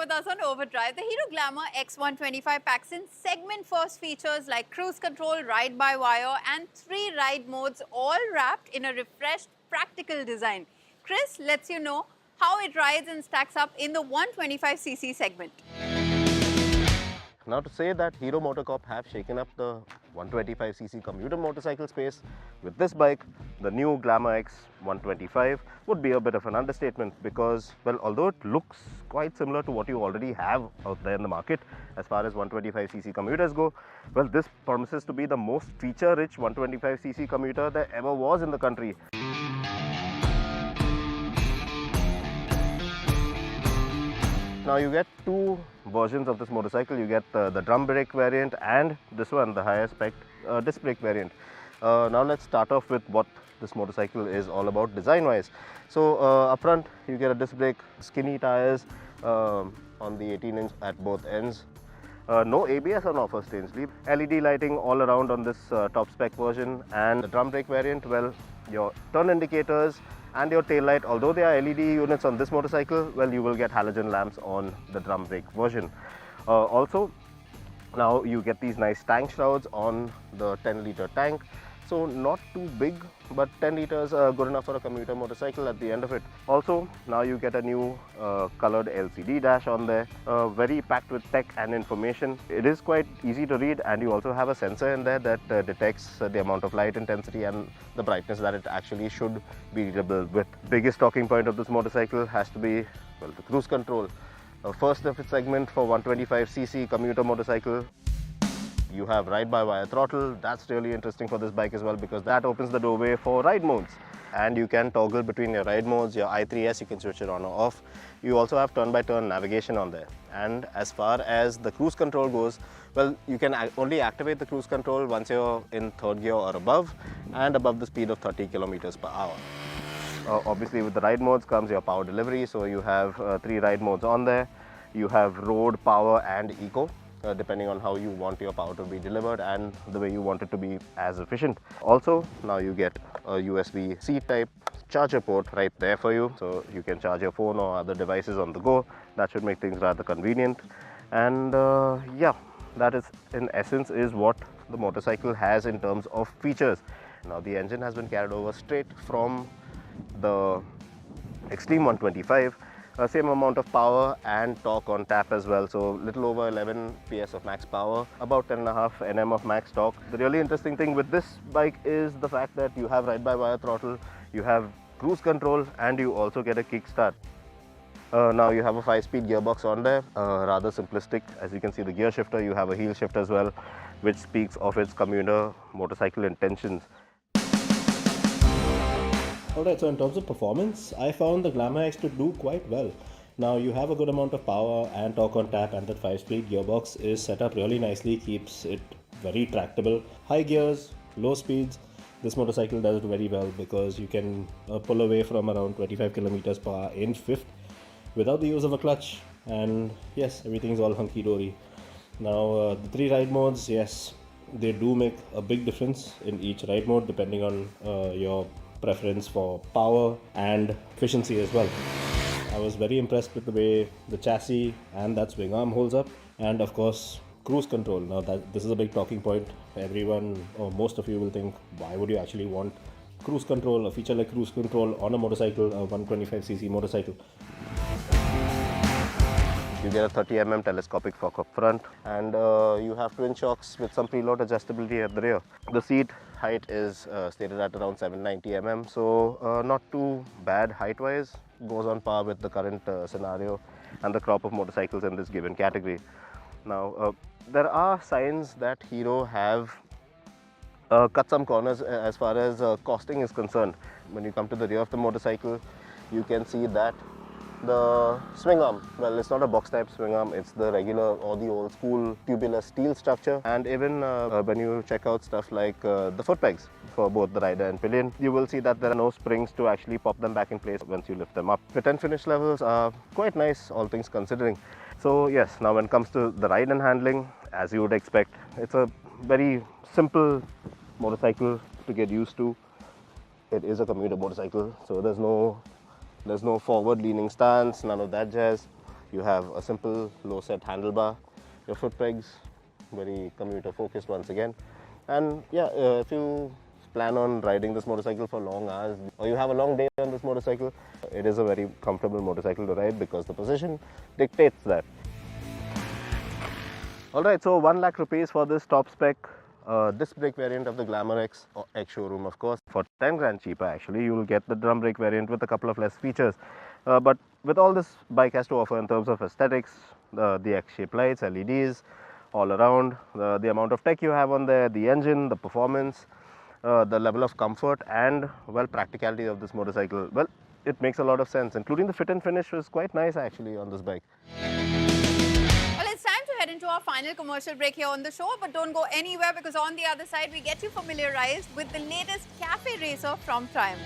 with us on Overdrive. The Hero Glamour X125 packs in segment-first features like cruise control, ride-by-wire and 3 ride modes, all wrapped in a refreshed, practical design. Chris lets you know how it rides and stacks up in the 125cc segment. Now, to say that Hero MotoCorp have shaken up the 125cc commuter motorcycle space with this bike, the new Glamour X 125, would be a bit of an understatement because, well, although it looks quite similar to what you already have out there in the market as far as 125cc commuters go, well, this promises to be the most feature-rich 125cc commuter there ever was in the country. Now you get two versions of this motorcycle. You get the drum brake variant and this one, the higher spec disc brake variant. Now let's start off with what this motorcycle is all about design wise. So up front you get a disc brake, skinny tires on the 18-inch at both ends. No ABS on offer, strangely. LED lighting all around on this top spec version, and the drum brake variant, well, your turn indicators and your tail light, although they are LED units on this motorcycle, well, you will get halogen lamps on the drum brake version. Also, now you get these nice tank shrouds on the 10-litre tank. So not too big, but 10 litres are good enough for a commuter motorcycle at the end of it. Also, now you get a new coloured LCD dash on there, very packed with tech and information. It is quite easy to read, and you also have a sensor in there that detects the amount of light intensity and the brightness that it actually should be readable with. Biggest talking point of this motorcycle has to be, well, the cruise control. First of its segment for 125cc commuter motorcycle. You have ride-by-wire throttle. That's really interesting for this bike as well because that opens the doorway for ride modes. And you can toggle between your ride modes, your I3S, you can switch it on or off. You also have turn-by-turn navigation on there. And as far as the cruise control goes, well, you can only activate the cruise control once you're in third gear or above and above the speed of 30 kilometers per hour. Obviously, with the ride modes comes your power delivery. So you have 3 ride modes on there. You have road, power and eco. Depending on how you want your power to be delivered and the way you want it to be as efficient. Also, now you get a USB-C type charger port right there for you, so you can charge your phone or other devices on the go. That should make things rather convenient. And yeah, that is in essence is what the motorcycle has in terms of features. Now the engine has been carried over straight from the Extreme 125. Same amount of power and torque on tap as well, so little over 11 PS of max power, about 10.5 Nm of max torque. The really interesting thing with this bike is the fact that you have ride-by-wire throttle, you have cruise control and you also get a kickstart. Now you have a 5-speed gearbox on there, rather simplistic. As you can see, the gear shifter, you have a heel shift as well, which speaks of its commuter motorcycle intentions. Alright, so in terms of performance, I found the Glamour X to do quite well. Now you have a good amount of power and torque on tap, and that 5-speed gearbox is set up really nicely, keeps it very tractable. High gears, low speeds, this motorcycle does it very well because you can pull away from around 25 kilometers per hour in fifth without the use of a clutch, and yes, everything is all hunky-dory. Now the 3 ride modes, yes, they do make a big difference in each ride mode depending on your preference for power and efficiency as well. I was very impressed with the way the chassis and that swing arm holds up, and of course cruise control. Now this is a big talking point. Everyone or most of you will think, why would you actually want cruise control, a feature like cruise control on a motorcycle, a 125cc motorcycle? You get a 30mm telescopic fork up front, and you have twin shocks with some preload adjustability at the rear. The seat height is stated at around 790mm, so not too bad height-wise. Goes on par with the current scenario and the crop of motorcycles in this given category. Now, there are signs that Hero have cut some corners as far as costing is concerned. When you come to the rear of the motorcycle, you can see that the swing arm, well, it's not a box type swing arm, it's the regular or the old school tubular steel structure. And even when you check out stuff like the foot pegs for both the rider and pillion, you will see that there are no springs to actually pop them back in place once you lift them up. Fit and finish levels are quite nice, all things considering. So yes, now when it comes to the ride and handling, as you would expect, it's a very simple motorcycle to get used to. It is a commuter motorcycle, so there's no forward leaning stance, none of that jazz. You have a simple low set handlebar, your foot pegs, very commuter focused once again. And yeah, if you plan on riding this motorcycle for long hours or you have a long day on this motorcycle, it is a very comfortable motorcycle to ride because the position dictates that. Alright, so 1 lakh rupees for this top spec disc brake variant of the Glamour X, or X showroom of course. For 10 grand cheaper actually, you will get the drum brake variant with a couple of less features. But with all this bike has to offer in terms of aesthetics, the X-shaped lights, LEDs, all around, the amount of tech you have on there, the engine, the performance, the level of comfort and, well, practicality of this motorcycle, well, it makes a lot of sense, including the fit and finish was quite nice actually on this bike. Well, it's time to head into our final commercial break here on the show, but don't go anywhere because on the other side we get you familiarized with the latest cafe racer from Triumph.